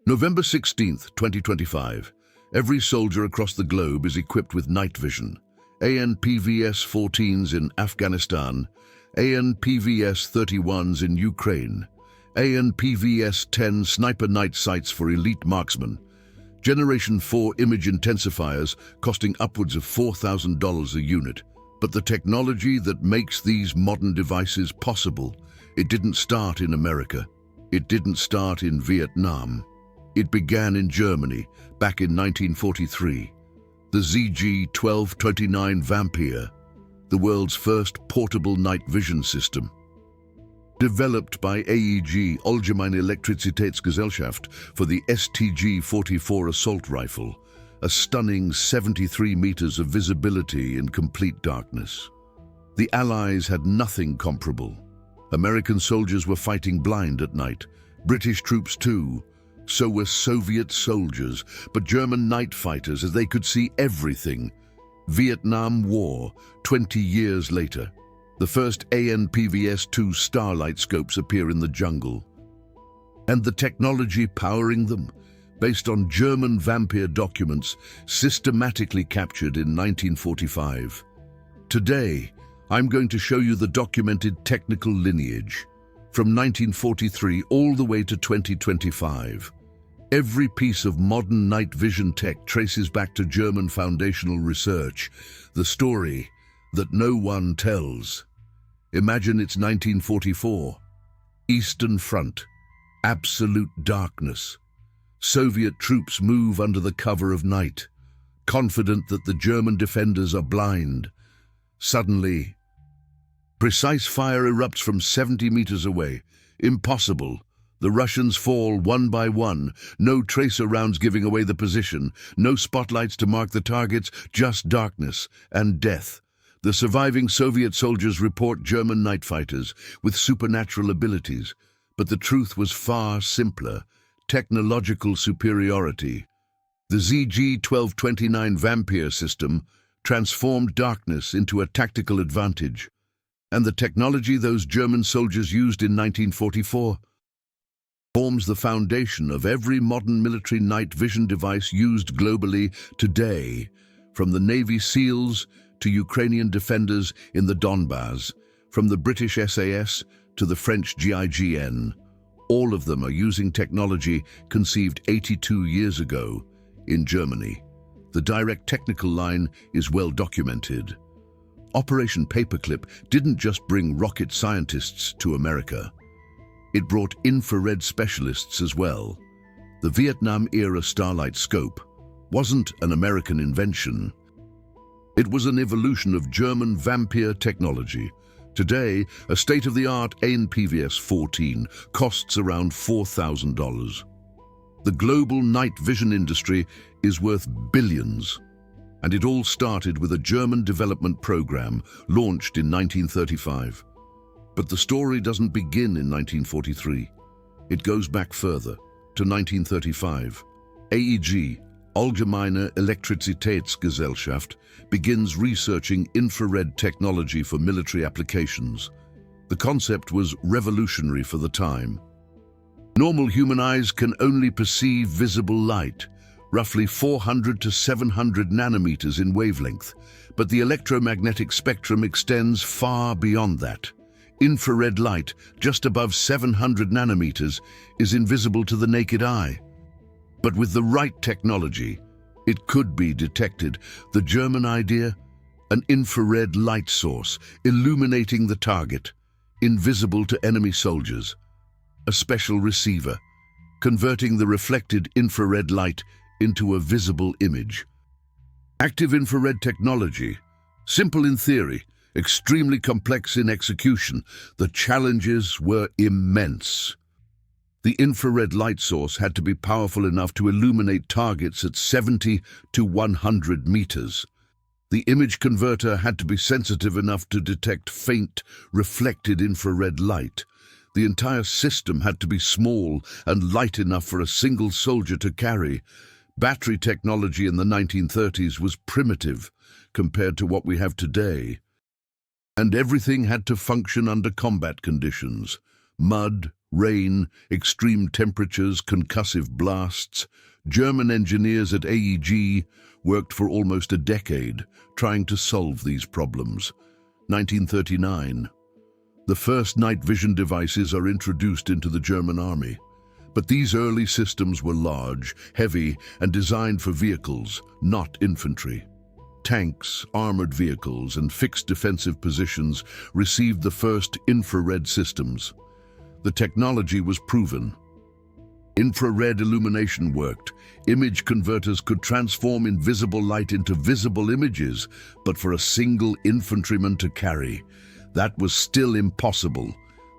November 16th, 2025. Every soldier across the globe is equipped with night vision. PVS-14s in Afghanistan, PVS-31s in Ukraine, PVS-10 sniper night sights for elite marksmen, Generation 4 image intensifiers costing upwards of $4,000 a unit. But the technology that makes these modern devices possible, it didn't start in America. It didn't start in Vietnam. It began in Germany back in 1943. The ZG-1229 Vampir, the world's first portable night vision system. Developed by AEG Allgemeine Elektrizitätsgesellschaft for the STG-44 assault rifle, a stunning 73 meters of visibility in complete darkness. The Allies had nothing comparable. American soldiers were fighting blind at night, British troops too. So were Soviet soldiers, but German night fighters, as they could see everything. Vietnam War, 20 years later. The first PVS-2 Starlight Scopes appear in the jungle. And the technology powering them, based on German Vampir documents systematically captured in 1945. Today, I'm going to show you the documented technical lineage, from 1943 all the way to 2025. Every piece of modern night vision tech traces back to German foundational research, the story that no one tells. Imagine it's 1944. Eastern Front. Absolute darkness. Soviet troops move under the cover of night, confident that the German defenders are blind. Suddenly, precise fire erupts from 70 meters away. Impossible. The Russians fall one by one, no tracer rounds giving away the position, no spotlights to mark the targets, just darkness and death. The surviving Soviet soldiers report German night fighters with supernatural abilities, but the truth was far simpler: technological superiority. The ZG-1229 Vampir system transformed darkness into a tactical advantage, and the technology those German soldiers used in 1944 forms the foundation of every modern military night vision device used globally today, from the Navy SEALs to Ukrainian defenders in the Donbass, from the British SAS to the French GIGN. All of them are using technology conceived 82 years ago in Germany. The direct technical line is well documented. Operation Paperclip didn't just bring rocket scientists to America. It brought infrared specialists as well. The Vietnam-era Starlight Scope wasn't an American invention. It was an evolution of German Vampir technology. Today, a state-of-the-art PVS-14 costs around $4,000. The global night vision industry is worth billions, and it all started with a German development program launched in 1935. But the story doesn't begin in 1943. It goes back further, to 1935. AEG, Allgemeine Elektrizitätsgesellschaft, begins researching infrared technology for military applications. The concept was revolutionary for the time. Normal human eyes can only perceive visible light, roughly 400 to 700 nanometers in wavelength, but the electromagnetic spectrum extends far beyond that. Infrared light, just above 700 nanometers, is invisible to the naked eye. But with the right technology, it could be detected. The German idea? An infrared light source, illuminating the target, invisible to enemy soldiers. A special receiver, converting the reflected infrared light into a visible image. Active infrared technology, simple in theory, extremely complex in execution. The challenges were immense. The infrared light source had to be powerful enough to illuminate targets at 70 to 100 meters. The image converter had to be sensitive enough to detect faint, reflected infrared light. The entire system had to be small and light enough for a single soldier to carry. Battery technology in the 1930s was primitive compared to what we have today. And everything had to function under combat conditions: mud, Rain, extreme temperatures, concussive blasts. German engineers at AEG worked for almost a decade trying to solve these problems. 1939. The first night vision devices are introduced into the German army. But these early systems were large, heavy, and designed for vehicles, not infantry. Tanks, armored vehicles, and fixed defensive positions received the first infrared systems. The technology was proven. Infrared illumination worked. Image converters could transform invisible light into visible images, but for a single infantryman to carry, that was still impossible.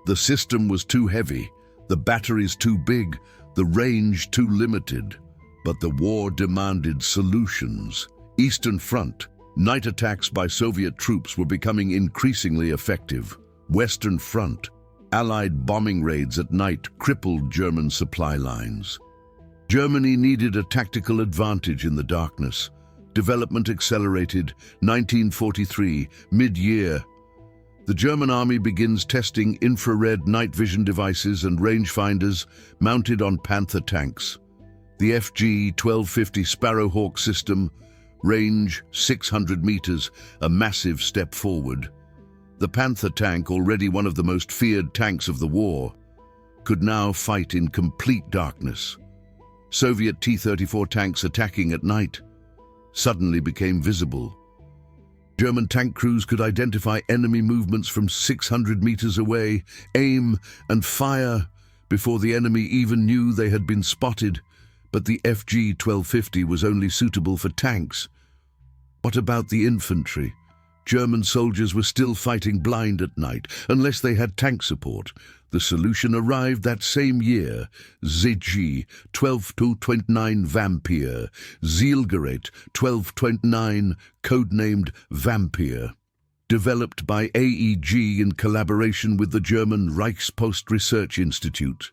The system was too heavy, the batteries too big, the range too limited. But the war demanded solutions. Eastern Front. Night attacks by Soviet troops were becoming increasingly effective. Western Front. Allied bombing raids at night crippled German supply lines. Germany needed a tactical advantage in the darkness. Development accelerated. 1943, mid-year. The German army begins testing infrared night vision devices and rangefinders mounted on Panther tanks. The FG-1250 Sparrowhawk system, range 600 meters, a massive step forward. The Panther tank, already one of the most feared tanks of the war, could now fight in complete darkness. Soviet T-34 tanks attacking at night suddenly became visible. German tank crews could identify enemy movements from 600 meters away, aim and fire before the enemy even knew they had been spotted. But the FG-1250 was only suitable for tanks. What about the infantry? German soldiers were still fighting blind at night, unless they had tank support. The solution arrived that same year. ZG 1229 Vampir, Zielgerät 1229, codenamed Vampir. Developed by AEG in collaboration with the German Reichspost Research Institute.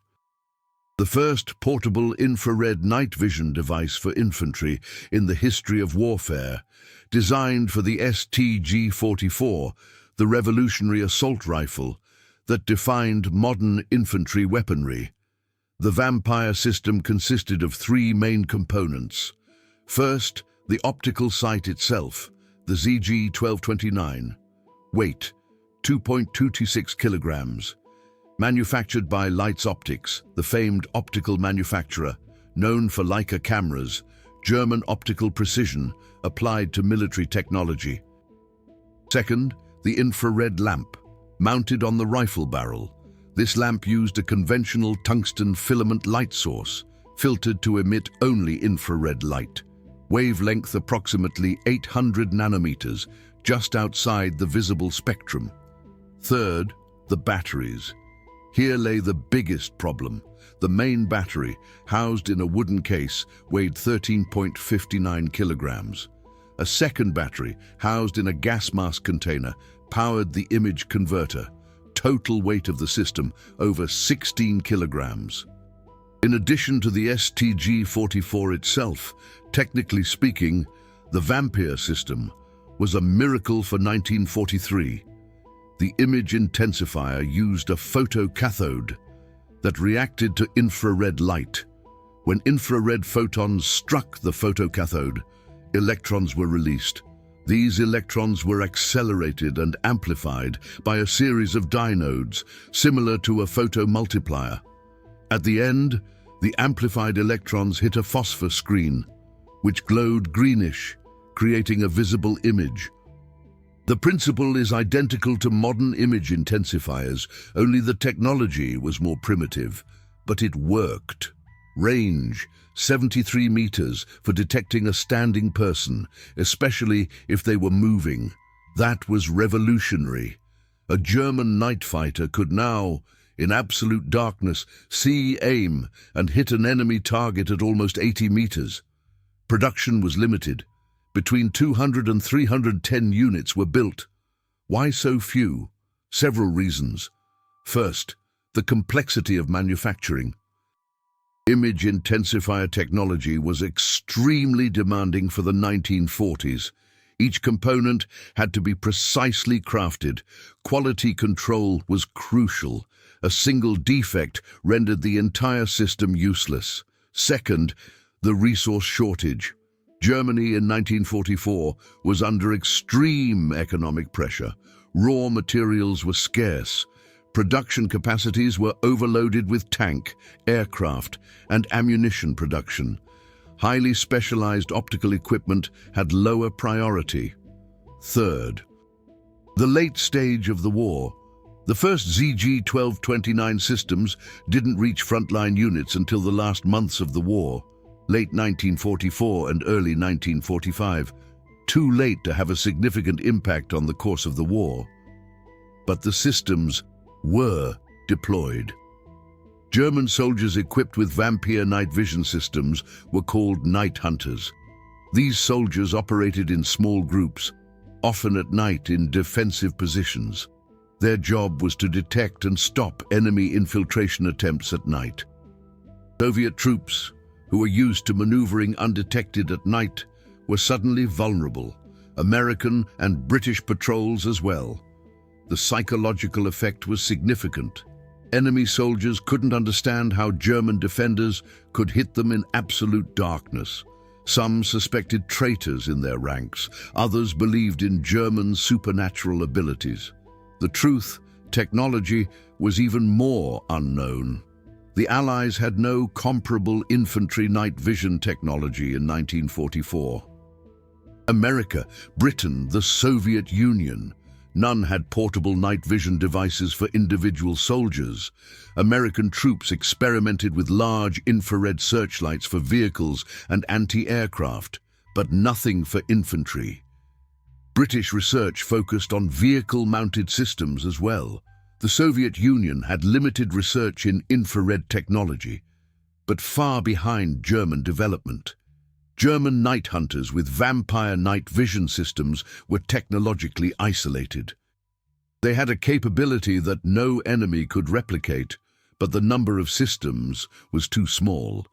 The first portable infrared night vision device for infantry in the history of warfare, designed for the STG-44, the revolutionary assault rifle that defined modern infantry weaponry. The Vampire system consisted of three main components. First, the optical sight itself, the ZG-1229. Weight, 2.226 kilograms. Manufactured by Leitz Optics, the famed optical manufacturer, known for Leica cameras, German optical precision applied to military technology. Second, the infrared lamp, mounted on the rifle barrel. This lamp used a conventional tungsten filament light source, filtered to emit only infrared light. Wavelength approximately 800 nanometers, just outside the visible spectrum. Third, the batteries. Here lay the biggest problem. The main battery, housed in a wooden case, weighed 13.59 kilograms. A second battery, housed in a gas mask container, powered the image converter. Total weight of the system, over 16 kilograms. In addition to the STG-44 itself, technically speaking, the Vampir system was a miracle for 1943. The image intensifier used a photocathode that reacted to infrared light. When infrared photons struck the photocathode, electrons were released. These electrons were accelerated and amplified by a series of diodes, similar to a photomultiplier. At the end, the amplified electrons hit a phosphor screen, which glowed greenish, creating a visible image. The principle is identical to modern image intensifiers, only the technology was more primitive, but it worked. Range, 73 meters for detecting a standing person, especially if they were moving. That was revolutionary. A German night fighter could now, in absolute darkness, see, aim, and hit an enemy target at almost 80 meters. Production was limited. Between 200 and 310 units were built. Why so few? Several reasons. First, the complexity of manufacturing. Image intensifier technology was extremely demanding for the 1940s. Each component had to be precisely crafted. Quality control was crucial. A single defect rendered the entire system useless. Second, the resource shortage. Germany in 1944 was under extreme economic pressure. Raw materials were scarce. Production capacities were overloaded with tank, aircraft, and ammunition production. Highly specialized optical equipment had lower priority. Third, the late stage of the war. The first ZG-1229 systems didn't reach frontline units until the last months of the war, late 1944 and early 1945, too late to have a significant impact on the course of the war. But the systems were deployed. German soldiers equipped with Vampir night vision systems were called night hunters. These soldiers operated in small groups, often at night in defensive positions. Their job was to detect and stop enemy infiltration attempts at night. Soviet troops, who were used to maneuvering undetected at night, were suddenly vulnerable. American and British patrols as well. The psychological effect was significant. Enemy soldiers couldn't understand how German defenders could hit them in absolute darkness. Some suspected traitors in their ranks. Others believed in German supernatural abilities. The truth, technology, was even more unknown. The Allies had no comparable infantry night vision technology in 1944. America, Britain, the Soviet Union. None had portable night vision devices for individual soldiers. American troops experimented with large infrared searchlights for vehicles and anti-aircraft, but nothing for infantry. British research focused on vehicle-mounted systems as well. The Soviet Union had limited research in infrared technology, but far behind German development. German night hunters with Vampir night vision systems were technologically isolated. They had a capability that no enemy could replicate, but the number of systems was too small,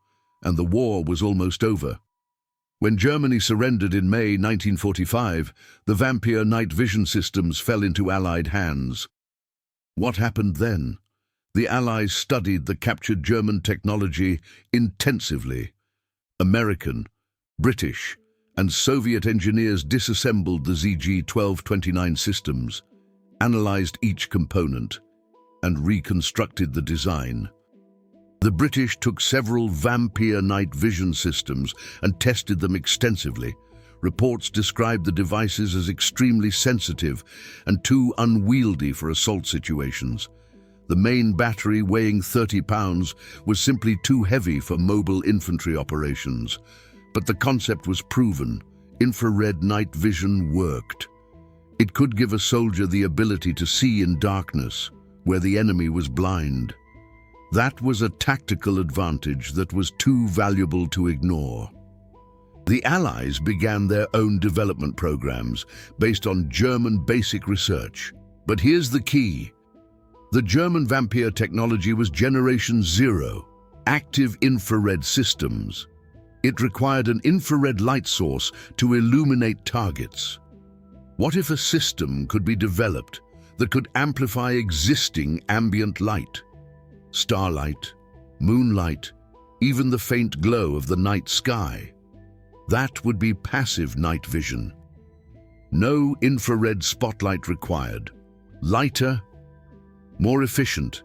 and the war was almost over. When Germany surrendered in May 1945, the Vampir night vision systems fell into Allied hands. What happened then? The Allies studied the captured German technology intensively. American, British, and Soviet engineers disassembled the ZG-1229 systems, analyzed each component, and reconstructed the design. The British took several Vampir night vision systems and tested them extensively. Reports described the devices as extremely sensitive and too unwieldy for assault situations. The main battery, weighing 30 pounds, was simply too heavy for mobile infantry operations. But the concept was proven. Infrared night vision worked. It could give a soldier the ability to see in darkness, where the enemy was blind. That was a tactical advantage that was too valuable to ignore. The Allies began their own development programs based on German basic research. But here's the key. The German Vampir technology was Generation 0, active infrared systems. It required an infrared light source to illuminate targets. What if a system could be developed that could amplify existing ambient light? Starlight, moonlight, even the faint glow of the night sky. That would be passive night vision. No infrared spotlight required. Lighter, more efficient,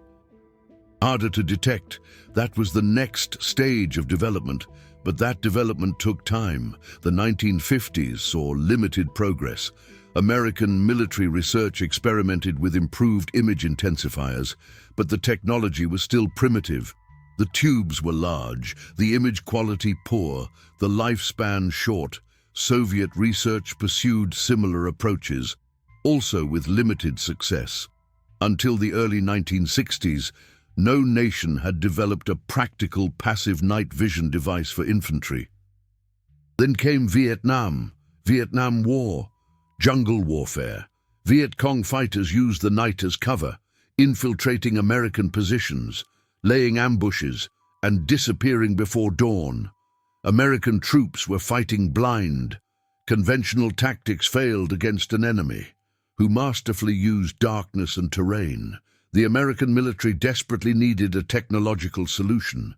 harder to detect. That was the next stage of development. But that development took time. The 1950s saw limited progress. American military research experimented with improved image intensifiers, but the technology was still primitive. The tubes were large, the image quality poor, the lifespan short. Soviet research pursued similar approaches, also with limited success. Until the early 1960s, no nation had developed a practical passive night vision device for infantry. Then came Vietnam War, jungle warfare. Viet Cong fighters used the night as cover, infiltrating American positions, laying ambushes, and disappearing before dawn. American troops were fighting blind. Conventional tactics failed against an enemy who masterfully used darkness and terrain. The American military desperately needed a technological solution.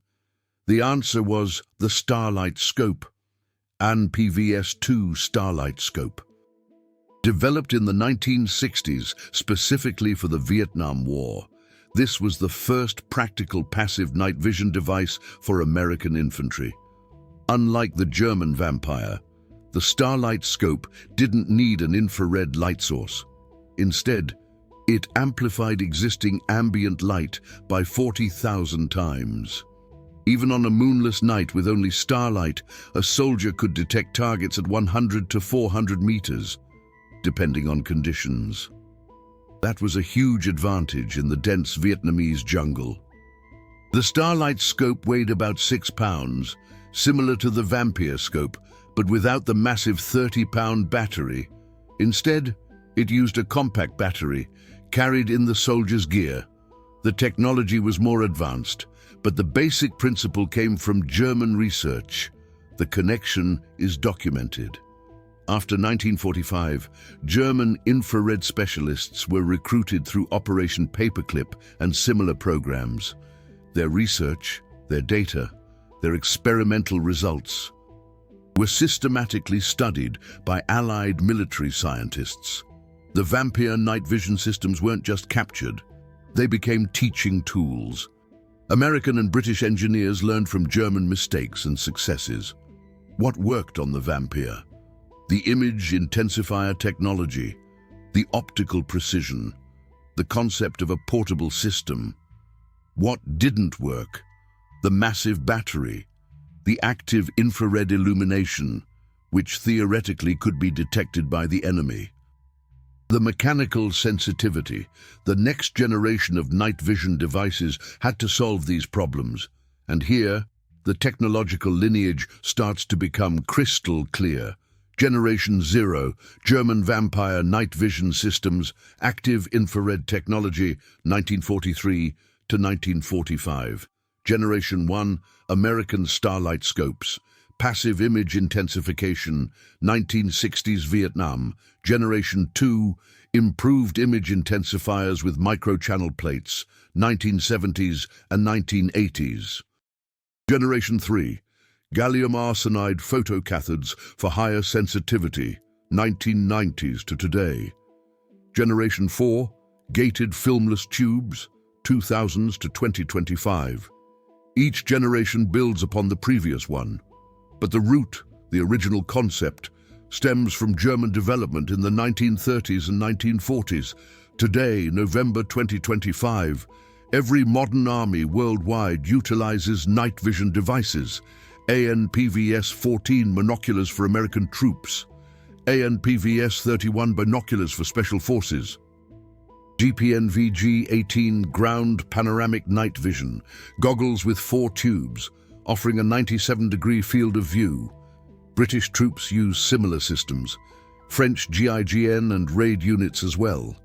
The answer was the Starlight Scope, and PVS-2 Starlight Scope. Developed in the 1960s specifically for the Vietnam War, this was the first practical passive night vision device for American infantry. Unlike the German Vampir, the Starlight Scope didn't need an infrared light source. Instead, it amplified existing ambient light by 40,000 times. Even on a moonless night with only starlight, a soldier could detect targets at 100 to 400 meters, depending on conditions. That was a huge advantage in the dense Vietnamese jungle. The Starlight Scope weighed about 6 pounds, similar to the Vampir scope, but without the massive 30-pound battery. Instead, it used a compact battery carried in the soldier's gear. The technology was more advanced, but the basic principle came from German research. The connection is documented. After 1945, German infrared specialists were recruited through Operation Paperclip and similar programs. Their research, their data, their experimental results were systematically studied by Allied military scientists. The Vampir night vision systems weren't just captured, they became teaching tools. American and British engineers learned from German mistakes and successes. What worked on the Vampir? The image intensifier technology, the optical precision, the concept of a portable system. What didn't work? The massive battery, the active infrared illumination, which theoretically could be detected by the enemy. The mechanical sensitivity, the next generation of night vision devices had to solve these problems. And here, the technological lineage starts to become crystal clear. Generation 0, German Vampir night vision systems, active infrared technology, 1943 to 1945. Generation 1, American Starlight Scopes, passive image intensification, 1960s Vietnam. Generation 2, improved image intensifiers with microchannel plates, 1970s and 1980s. Generation 3, gallium arsenide photocathodes for higher sensitivity, 1990s to today. Generation 4, gated filmless tubes, 2000s to 2025. Each generation builds upon the previous one, but the root, the original concept, stems from German development in the 1930s and 1940s. Today, November 2025, every modern army worldwide utilizes night vision devices. AN/PVS-14 binoculars for American troops, AN/PVS-31 binoculars for special forces, GPNVG-18 ground panoramic night vision, goggles with 4 tubes, offering a 97-degree field of view. British troops use similar systems, French GIGN and raid units as well.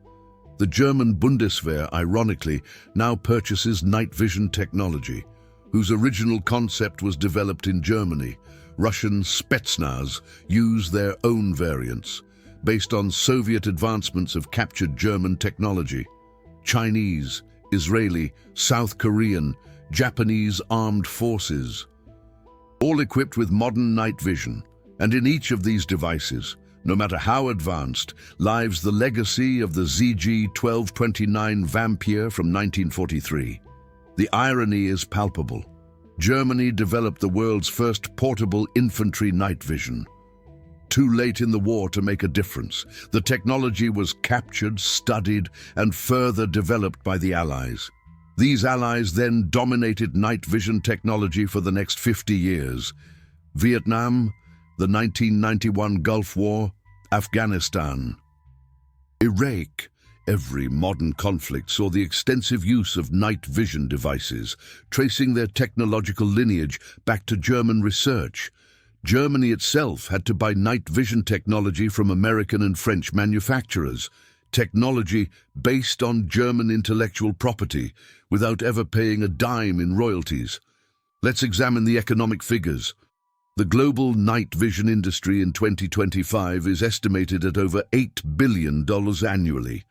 The German Bundeswehr, ironically, now purchases night vision technology, whose original concept was developed in Germany. Russian Spetsnaz use their own variants, based on Soviet advancements of captured German technology. Chinese, Israeli, South Korean, Japanese armed forces, all equipped with modern night vision. And in each of these devices, no matter how advanced, lies the legacy of the ZG-1229 Vampir from 1943. The irony is palpable. Germany developed the world's first portable infantry night vision. Too late in the war to make a difference. The technology was captured, studied, and further developed by the Allies. These allies then dominated night vision technology for the next 50 years. Vietnam, the 1991 Gulf War, Afghanistan, Iraq. Every modern conflict saw the extensive use of night vision devices, tracing their technological lineage back to German research. Germany itself had to buy night vision technology from American and French manufacturers, technology based on German intellectual property, without ever paying a dime in royalties. Let's examine the economic figures. The global night vision industry in 2025 is estimated at over $8 billion annually.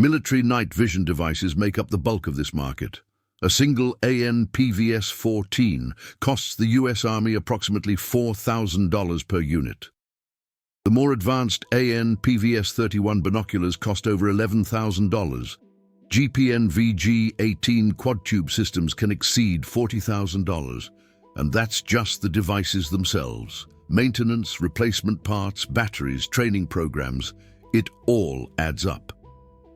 Military night vision devices make up the bulk of this market. A single AN PVS-14 costs the US Army approximately $4,000 per unit. The more advanced AN PVS-31 binoculars cost over $11,000. GPN VG-18 quad-tube systems can exceed $40,000. And that's just the devices themselves. Maintenance, replacement parts, batteries, training programs, it all adds up.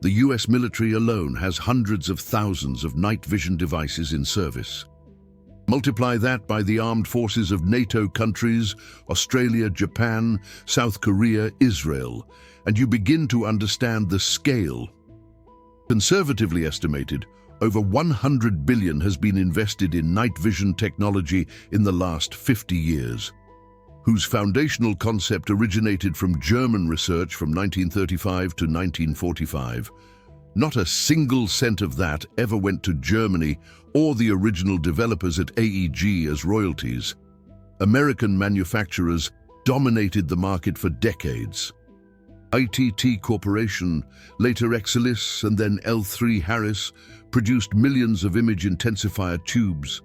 The US military alone has hundreds of thousands of night vision devices in service. Multiply that by the armed forces of NATO countries, Australia, Japan, South Korea, Israel, and you begin to understand the scale. Conservatively estimated, over $100 billion has been invested in night vision technology in the last 50 years, whose foundational concept originated from German research from 1935 to 1945. Not a single cent of that ever went to Germany or the original developers at AEG as royalties. American manufacturers dominated the market for decades. ITT Corporation, later Exelis and then L3 Harris, produced millions of image intensifier tubes.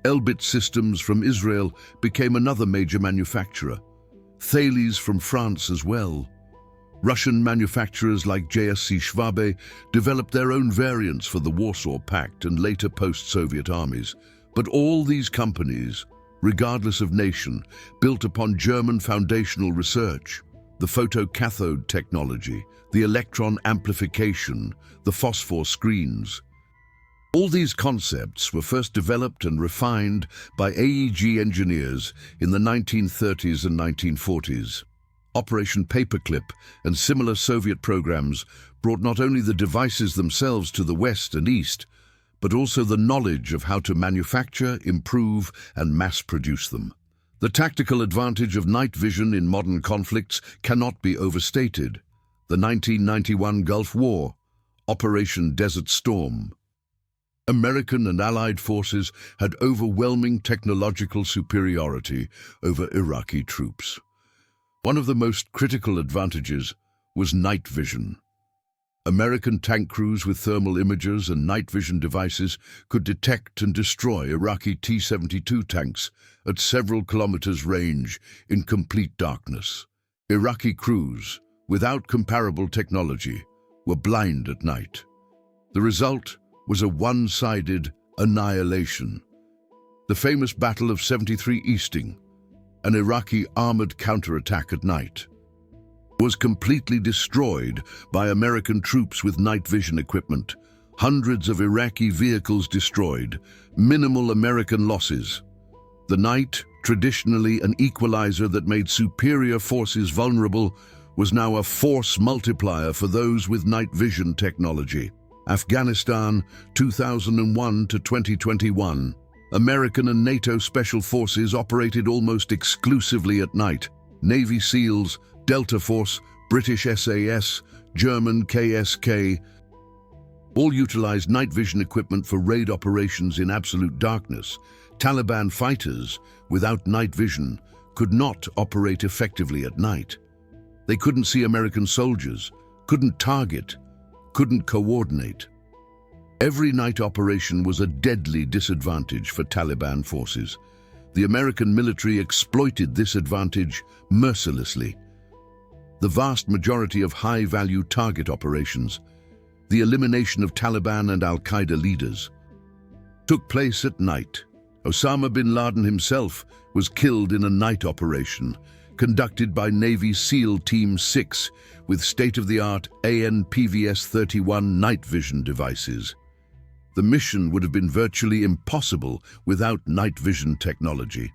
Elbit Systems from Israel became another major manufacturer. Thales from France as well. Russian manufacturers like JSC Schwabe developed their own variants for the Warsaw Pact and later post-Soviet armies. But all these companies, regardless of nation, built upon German foundational research. The photocathode technology, the electron amplification, the phosphor screens. All these concepts were first developed and refined by AEG engineers in the 1930s and 1940s. Operation Paperclip and similar Soviet programs brought not only the devices themselves to the West and East, but also the knowledge of how to manufacture, improve, and mass-produce them. The tactical advantage of night vision in modern conflicts cannot be overstated. The 1991 Gulf War, Operation Desert Storm. American and Allied forces had overwhelming technological superiority over Iraqi troops. One of the most critical advantages was night vision. American tank crews with thermal imagers and night vision devices could detect and destroy Iraqi T-72 tanks at several kilometers range in complete darkness. Iraqi crews, without comparable technology, were blind at night. The result was a one-sided annihilation. The famous Battle of 73 Easting, an Iraqi armored counterattack at night, was completely destroyed by American troops with night vision equipment. Hundreds of Iraqi vehicles destroyed, minimal American losses. The night, traditionally an equalizer that made superior forces vulnerable, was now a force multiplier for those with night vision technology. Afghanistan, 2001 to 2021. American and NATO special forces operated almost exclusively at night. Navy SEALs, Delta Force, British SAS, German KSK, all utilized night vision equipment for raid operations in absolute darkness. Taliban fighters, without night vision, could not operate effectively at night. They couldn't see American soldiers, couldn't target, couldn't coordinate. Every night operation was a deadly disadvantage for Taliban forces. The American military exploited this advantage mercilessly. The vast majority of high-value target operations, the elimination of Taliban and Al-Qaeda leaders, took place at night. Osama bin Laden himself was killed in a night operation conducted by Navy SEAL Team 6 with state-of-the-art AN PVS-31 night vision devices. The mission would have been virtually impossible without night vision technology.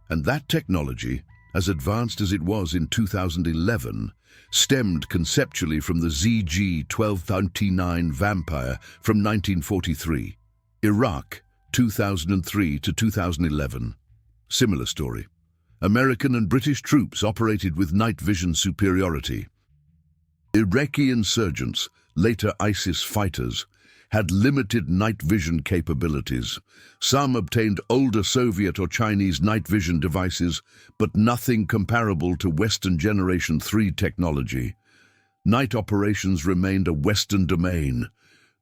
And that technology, as advanced as it was in 2011, stemmed conceptually from the ZG-1229 Vampir from 1943. Iraq, 2003 to 2011. Similar story. American and British troops operated with night vision superiority. Iraqi insurgents, later ISIS fighters, had limited night vision capabilities. Some obtained older Soviet or Chinese night vision devices, but nothing comparable to Western Generation 3 technology. Night operations remained a Western domain.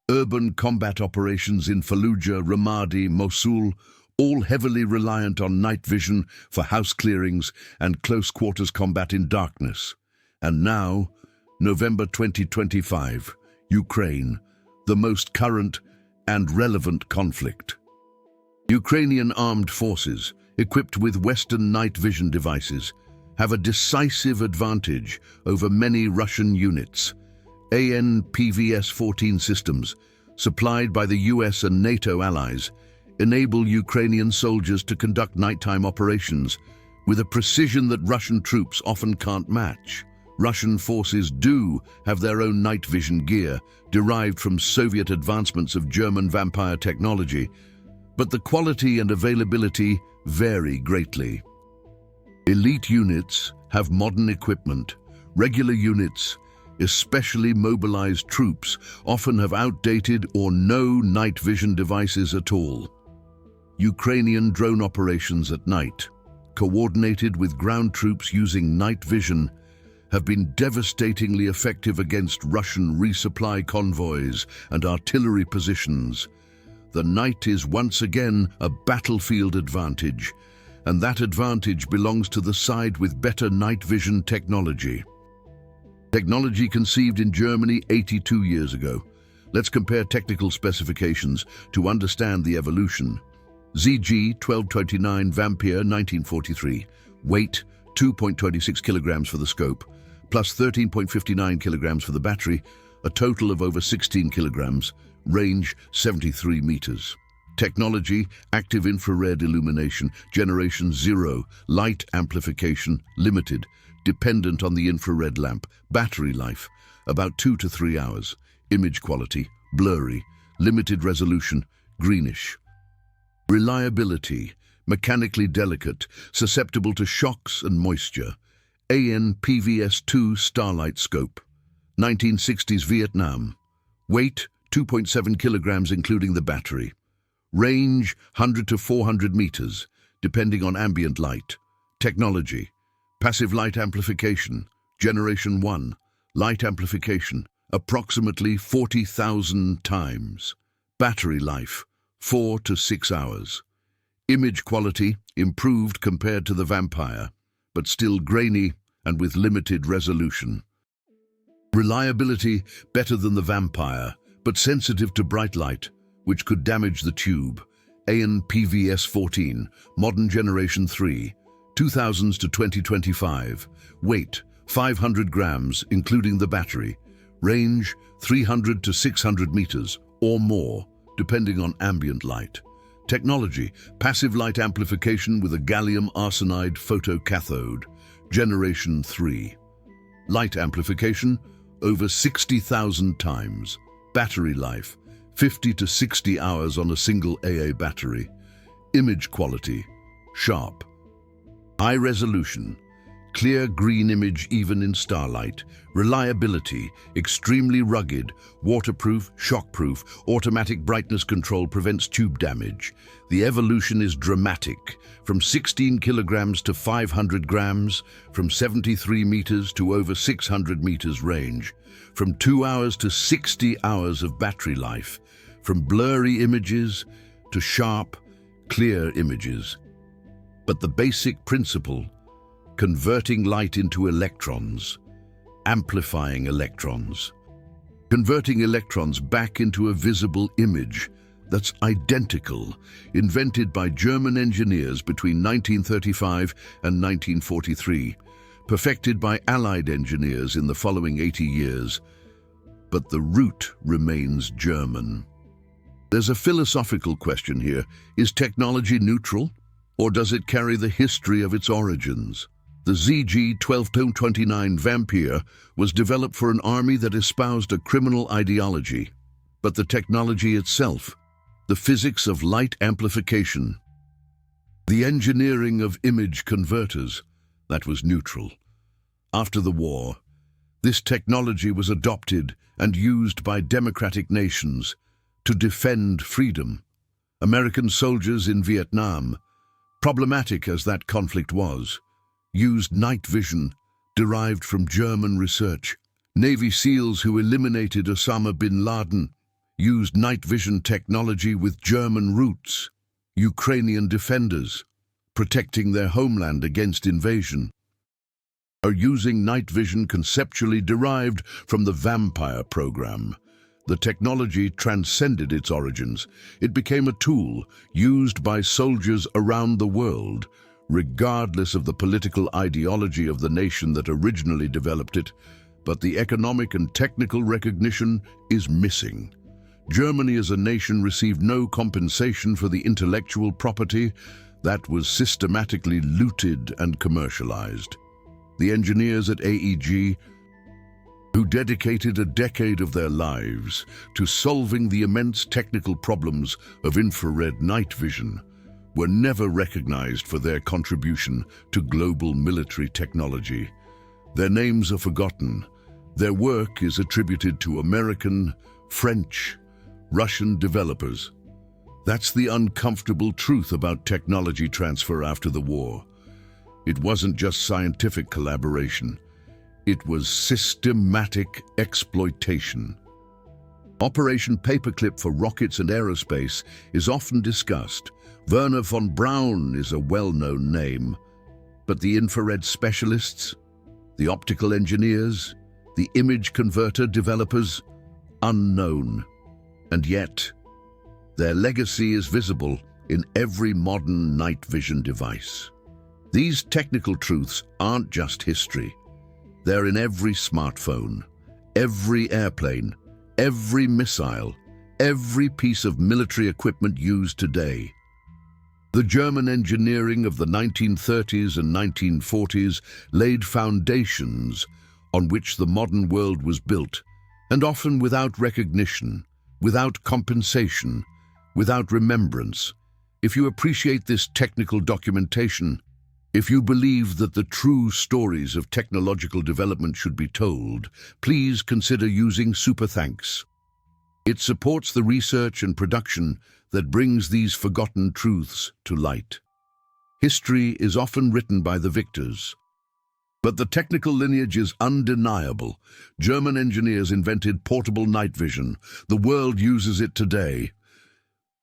Urban combat operations in Fallujah, Ramadi, Mosul, all heavily reliant on night vision for house clearings and close-quarters combat in darkness. And now, November 2025, Ukraine, the most current and relevant conflict. Ukrainian armed forces, equipped with Western night vision devices, have a decisive advantage over many Russian units. PVS-14 systems, supplied by the US and NATO allies, enable Ukrainian soldiers to conduct nighttime operations with a precision that Russian troops often can't match. Russian forces do have their own night vision gear, derived from Soviet advancements of German Vampir technology, but the quality and availability vary greatly. Elite units have modern equipment. Regular units, especially mobilized troops, often have outdated or no night vision devices at all. Ukrainian drone operations at night, coordinated with ground troops using night vision, have been devastatingly effective against Russian resupply convoys and artillery positions. The night is once again a battlefield advantage, and that advantage belongs to the side with better night vision technology. Technology conceived in Germany 82 years ago. Let's compare technical specifications to understand the evolution. ZG-1229 Vampir 1943. Weight 2.26 kilograms for the scope, plus 13.59 kilograms for the battery, a total of over 16 kilograms, range 73 meters. Technology, active infrared illumination, generation 0, light amplification, limited, dependent on the infrared lamp, battery life, about 2 to 3 hours, image quality, blurry, limited resolution, greenish. Reliability, mechanically delicate, susceptible to shocks and moisture. PVS-2 Starlight Scope, 1960s Vietnam. Weight 2.7 kilograms including the battery. Range 100 to 400 meters, depending on ambient light. Technology, passive light amplification, generation 1, light amplification, approximately 40,000 times. Battery life, 4 to 6 hours. Image quality, improved compared to the Vampire, but still grainy and with limited resolution. Reliability, better than the Vampire, but sensitive to bright light, which could damage the tube. PVS-14, modern generation 3, 2000s to 2025. Weight, 500 grams, including the battery. Range, 300 to 600 meters, or more, depending on ambient light. Technology, passive light amplification with a gallium arsenide photocathode, generation 3. Light amplification, over 60,000 times. Battery life, 50 to 60 hours on a single AA battery. Image quality, sharp. High resolution, clear green image even in starlight. Reliability, extremely rugged, waterproof, shockproof, automatic brightness control prevents tube damage. The evolution is dramatic, from 16 kilograms to 500 grams, from 73 meters to over 600 meters range, from 2 hours to 60 hours of battery life, from blurry images to sharp, clear images. But the basic principle, converting light into electrons, amplifying electrons, converting electrons back into a visible image that's identical, invented by German engineers between 1935 and 1943, perfected by Allied engineers in the following 80 years, but the root remains German. There's a philosophical question here. Is technology neutral, or does it carry the history of its origins? The ZG-1229 Vampir was developed for an army that espoused a criminal ideology, but the technology itself, the physics of light amplification, the engineering of image converters, that was neutral. After the war, this technology was adopted and used by democratic nations to defend freedom. American soldiers in Vietnam, problematic as that conflict was, used night vision derived from German research. Navy SEALs who eliminated Osama bin Laden used night vision technology with German roots. Ukrainian defenders, protecting their homeland against invasion, are using night vision conceptually derived from the Vampir program. The technology transcended its origins. It became a tool used by soldiers around the world, regardless of the political ideology of the nation that originally developed it. But the economic and technical recognition is missing. Germany as a nation received no compensation for the intellectual property that was systematically looted and commercialized. The engineers at AEG, who dedicated a decade of their lives to solving the immense technical problems of infrared night vision, were never recognized for their contribution to global military technology. Their names are forgotten. Their work is attributed to American, French, Russian developers. That's the uncomfortable truth about technology transfer after the war. It wasn't just scientific collaboration. It was systematic exploitation. Operation Paperclip for rockets and aerospace is often discussed. Werner von Braun is a well-known name. But the infrared specialists, the optical engineers, the image converter developers, unknown. And yet, their legacy is visible in every modern night vision device. These technical truths aren't just history. They're in every smartphone, every airplane, every missile, every piece of military equipment used today. The German engineering of the 1930s and 1940s laid foundations on which the modern world was built, and often without recognition, without compensation, without remembrance. If you appreciate this technical documentation, if you believe that the true stories of technological development should be told, please consider using Super Thanks. It supports the research and production that brings these forgotten truths to light. History is often written by the victors, but the technical lineage is undeniable. German engineers invented portable night vision. The world uses it today.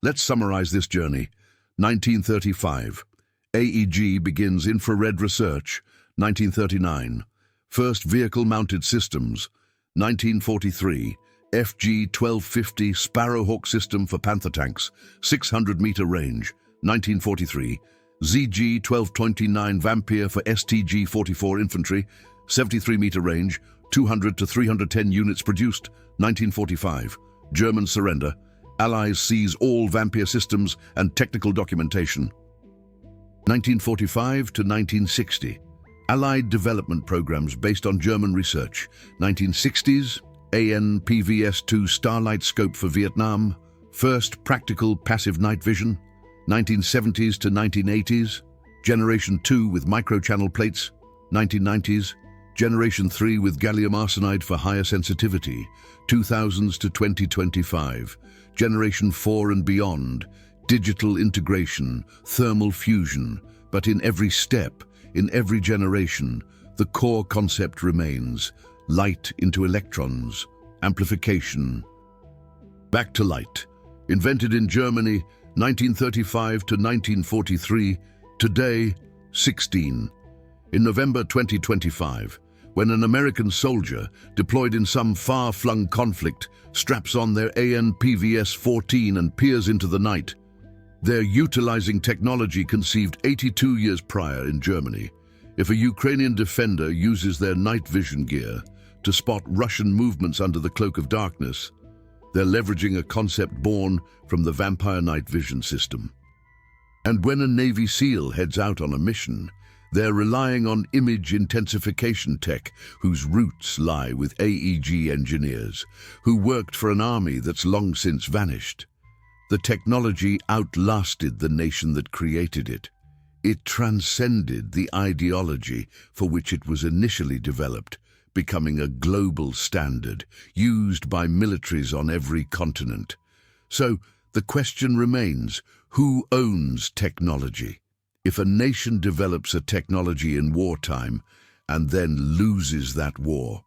Let's summarize this journey. 1935. AEG begins infrared research. 1939. First vehicle-mounted systems. 1943. FG-1250 Sparrowhawk system for Panther tanks, 600-meter range. 1943. ZG-1229 Vampir for STG-44 infantry, 73-meter range, 200 to 310 units produced. 1945. German surrender. Allies seize all Vampir systems and technical documentation. 1945 to 1960. Allied development programs based on German research. 1960s. PVS-2 Starlight Scope for Vietnam. First practical passive night vision. 1970s to 1980s, Generation 2 with microchannel plates. 1990s, Generation 3 with gallium arsenide for higher sensitivity. 2000s to 2025, Generation 4 and beyond, digital integration, thermal fusion. But in every step, in every generation, the core concept remains: light into electrons, amplification. Back to light. Invented in Germany, 1935 to 1943, today, 16. In November 2025, when an American soldier, deployed in some far-flung conflict, straps on their PVS-14 and peers into the night, they're utilizing technology conceived 82 years prior in Germany. If a Ukrainian defender uses their night vision gear to spot Russian movements under the cloak of darkness, they're leveraging a concept born from the Vampir night vision system. And when a Navy SEAL heads out on a mission, they're relying on image intensification tech whose roots lie with AEG engineers, who worked for an army that's long since vanished. The technology outlasted the nation that created it. It transcended the ideology for which it was initially developed, becoming a global standard used by militaries on every continent. So the question remains, who owns technology? If a nation develops a technology in wartime and then loses that war,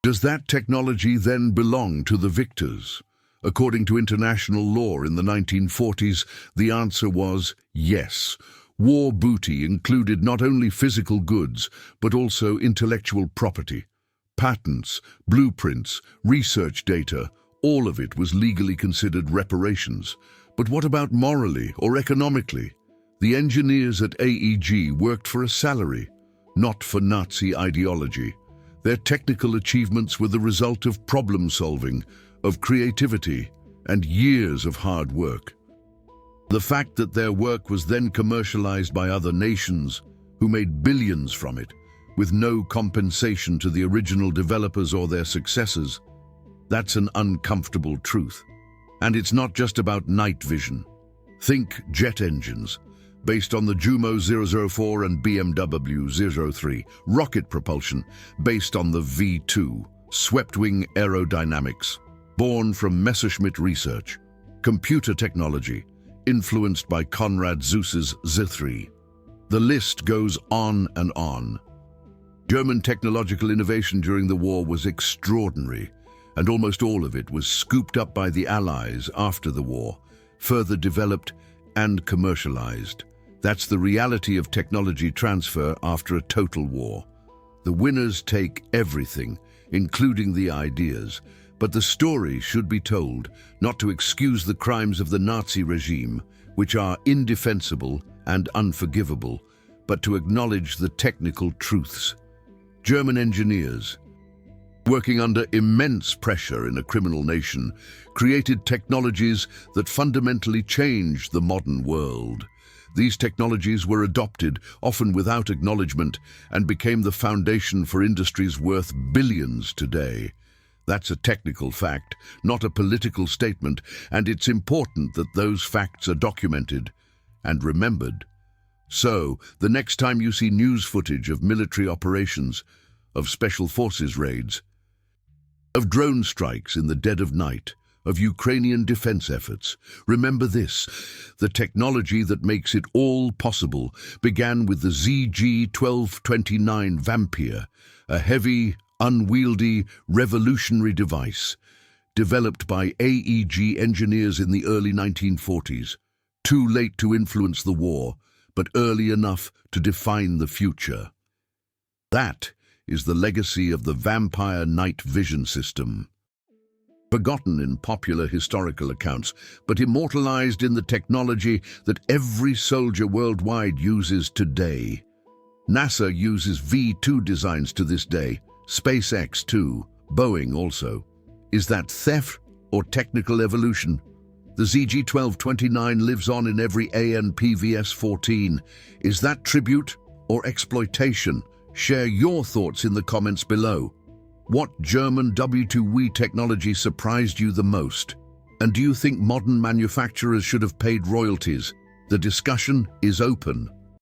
Does that technology then belong to the victors? According to international law in the 1940s, the answer was yes. War booty included not only physical goods, but also intellectual property. Patents, blueprints, research data, all of it was legally considered reparations. But what about morally or economically? The engineers at AEG worked for a salary, not for Nazi ideology. Their technical achievements were the result of problem solving, of creativity, and years of hard work. The fact that their work was then commercialized by other nations, who made billions from it, with no compensation to the original developers or their successors, that's an uncomfortable truth. And it's not just about night vision. Think jet engines, based on the Jumo 004 and BMW 03, rocket propulsion, based on the V2, swept-wing aerodynamics, born from Messerschmitt research, computer technology, influenced by Konrad Zeuss's Z3. The list goes on and on. German technological innovation during the war was extraordinary, and almost all of it was scooped up by the Allies after the war, further developed and commercialized. That's the reality of technology transfer after a total war. The winners take everything, including the ideas, but the story should be told, not to excuse the crimes of the Nazi regime, which are indefensible and unforgivable, but to acknowledge the technical truths. German engineers, working under immense pressure in a criminal nation, created technologies that fundamentally changed the modern world. These technologies were adopted, often without acknowledgement, and became the foundation for industries worth billions today. That's a technical fact, not a political statement, and it's important that those facts are documented and remembered. So, the next time you see news footage of military operations, of special forces raids, of drone strikes in the dead of night, of Ukrainian defense efforts, remember this: the technology that makes it all possible began with the ZG-1229 Vampir, a heavy, unwieldy, revolutionary device, developed by AEG engineers in the early 1940s. Too late to influence the war, but early enough to define the future. That is the legacy of the Vampire night vision system. Forgotten in popular historical accounts, but immortalized in the technology that every soldier worldwide uses today. NASA uses V2 designs to this day, SpaceX too, Boeing also. Is that theft or technical evolution? The ZG-1229 lives on in every AN PVS-14. Is that tribute or exploitation? Share your thoughts in the comments below. What German W2W technology surprised you the most? And do you think modern manufacturers should have paid royalties? The discussion is open.